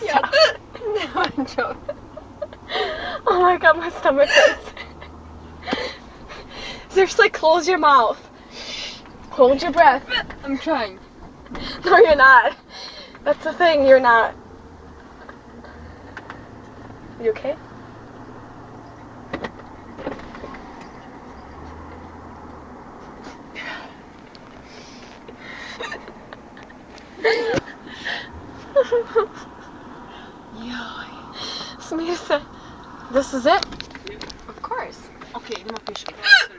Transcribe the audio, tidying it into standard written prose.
Yeah. No, I'm joking. Oh my god, my stomach hurts. Seriously, close your mouth. Hold your breath. I'm trying. No, you're not. That's the thing, you're not. You okay? Yeah. Smita, this is it? Of course. Okay, you must be sure.